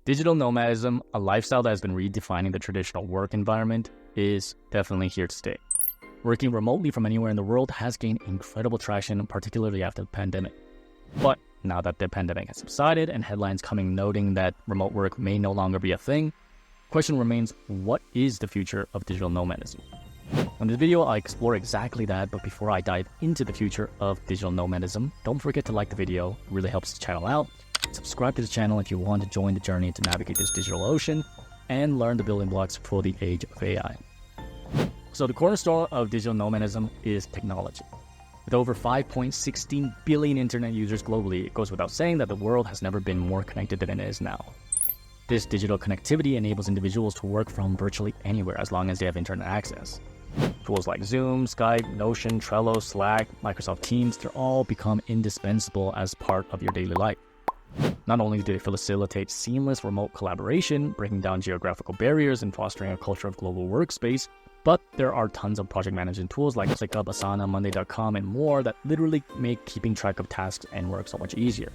Digital nomadism, a lifestyle that has been redefining the traditional work environment, is definitely here to stay. Working remotely from anywhere in the world has gained incredible traction, particularly after the pandemic. But now that the pandemic has subsided and headlines coming noting that remote work may no longer be a thing, the question remains, what is the future of digital nomadism? In this video, I explore exactly that, but before I dive into the future of digital nomadism, don't forget to like the video. It really helps the channel out. Subscribe to the channel if you want to join the journey to navigate this digital ocean and learn the building blocks for the age of AI. So the cornerstone of digital nomadism is technology. With over 5.16 billion internet users globally, it goes without saying that the world has never been more connected than it is now. This digital connectivity enables individuals to work from virtually anywhere as long as they have internet access. Tools like Zoom, Skype, Notion, Trello, Slack, Microsoft Teams, they're all become indispensable as part of your daily life. Not only do they facilitate seamless remote collaboration, breaking down geographical barriers and fostering a culture of global workspace, but there are tons of project management tools like ClickUp, Asana, Monday.com, and more that literally make keeping track of tasks and work so much easier.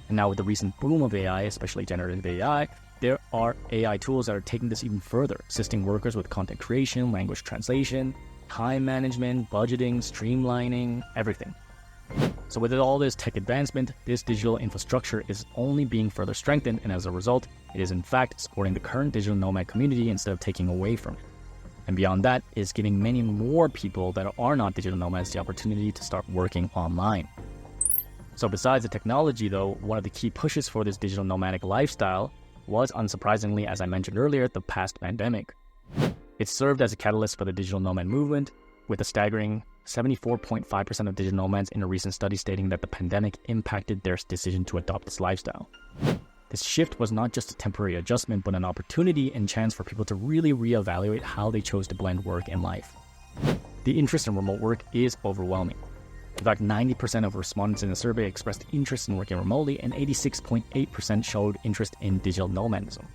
And now with the recent boom of AI, especially generative AI, there are AI tools that are taking this even further, assisting workers with content creation, language translation, time management, budgeting, streamlining, everything. So with all this tech advancement, this digital infrastructure is only being further strengthened, and as a result, it is in fact supporting the current digital nomad community instead of taking away from it. And beyond that, is giving many more people that are not digital nomads the opportunity to start working online. So besides the technology though, one of the key pushes for this digital nomadic lifestyle was, unsurprisingly, as I mentioned earlier, the past pandemic. It served as a catalyst for the digital nomad movement, with a staggering 74.5% of digital nomads in a recent study stating that the pandemic impacted their decision to adopt this lifestyle. This shift was not just a temporary adjustment, but an opportunity and chance for people to really reevaluate how they chose to blend work and life. The interest in remote work is overwhelming. In fact, 90% of respondents in the survey expressed interest in working remotely, and 86.8% showed interest in digital nomadism.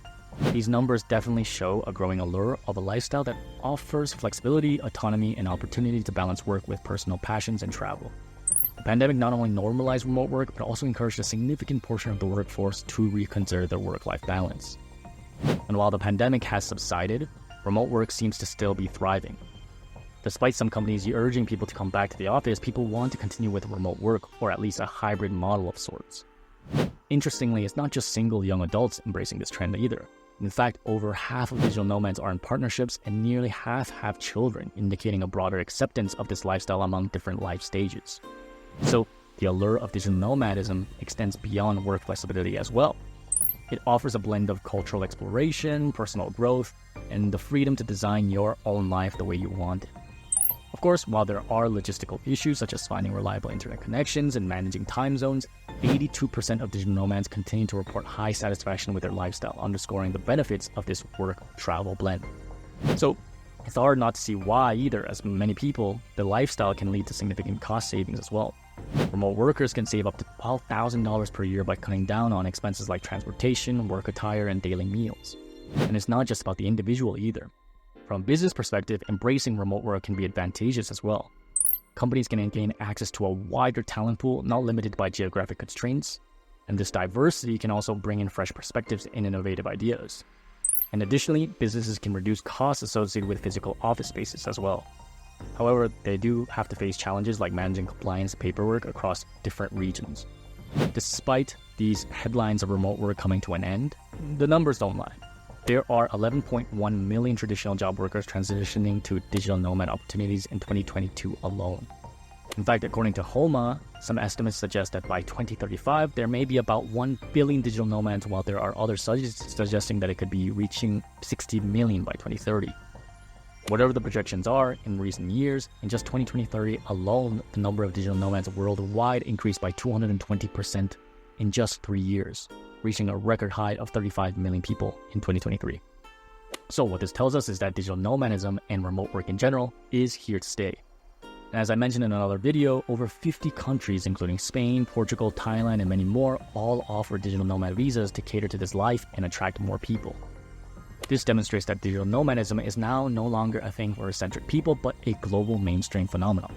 These numbers definitely show a growing allure of a lifestyle that offers flexibility, autonomy, and opportunity to balance work with personal passions and travel. The pandemic not only normalized remote work, but also encouraged a significant portion of the workforce to reconsider their work-life balance. And while the pandemic has subsided, remote work seems to still be thriving. Despite some companies urging people to come back to the office, people want to continue with remote work, or at least a hybrid model of sorts. Interestingly, it's not just single young adults embracing this trend either. In fact, over half of digital nomads are in partnerships, and nearly half have children, indicating a broader acceptance of this lifestyle among different life stages. So, the allure of digital nomadism extends beyond work flexibility as well. It offers a blend of cultural exploration, personal growth, and the freedom to design your own life the way you want it. Of course, while there are logistical issues such as finding reliable internet connections and managing time zones, 82% of digital nomads continue to report high satisfaction with their lifestyle, underscoring the benefits of this work-travel blend. So, it's hard not to see why either, as many people, the lifestyle can lead to significant cost savings as well. Remote workers can save up to $12,000 per year by cutting down on expenses like transportation, work attire, and daily meals. And it's not just about the individual either. From a business perspective, embracing remote work can be advantageous as well. Companies can gain access to a wider talent pool, not limited by geographic constraints, and this diversity can also bring in fresh perspectives and innovative ideas. And additionally, businesses can reduce costs associated with physical office spaces as well. However, they do have to face challenges like managing compliance paperwork across different regions. Despite these headlines of remote work coming to an end, the numbers don't lie. There are 11.1 million traditional job workers transitioning to digital nomad opportunities in 2022 alone. In fact, according to HOMA, some estimates suggest that by 2035, there may be about 1 billion digital nomads, while there are others suggesting that it could be reaching 60 million by 2030. Whatever the projections are, in recent years, in just 2023 alone, the number of digital nomads worldwide increased by 220% in just 3 years, reaching a record high of 35 million people in 2023. So what this tells us is that digital nomadism and remote work in general is here to stay. And as I mentioned in another video, over 50 countries, including Spain, Portugal, Thailand, and many more, all offer digital nomad visas to cater to this life and attract more people. This demonstrates that digital nomadism is now no longer a thing for eccentric people, but a global mainstream phenomenon.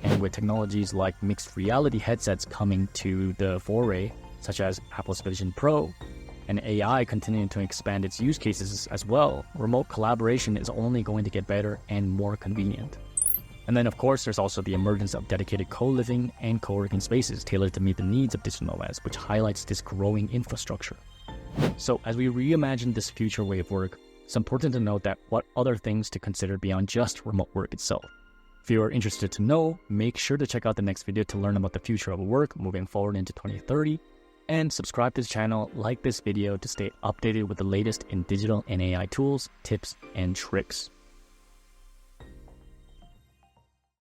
And with technologies like mixed reality headsets coming to the foray, such as Apple's Vision Pro, and AI continuing to expand its use cases as well, remote collaboration is only going to get better and more convenient. And then, of course, there's also the emergence of dedicated co-living and co-working spaces tailored to meet the needs of digital nomads, which highlights this growing infrastructure. So as we reimagine this future way of work, it's important to note that what other things to consider beyond just remote work itself. If you are interested to know, make sure to check out the next video to learn about the future of work moving forward into 2030, and subscribe to this channel, like this video to stay updated with the latest in digital and AI tools, tips, and tricks.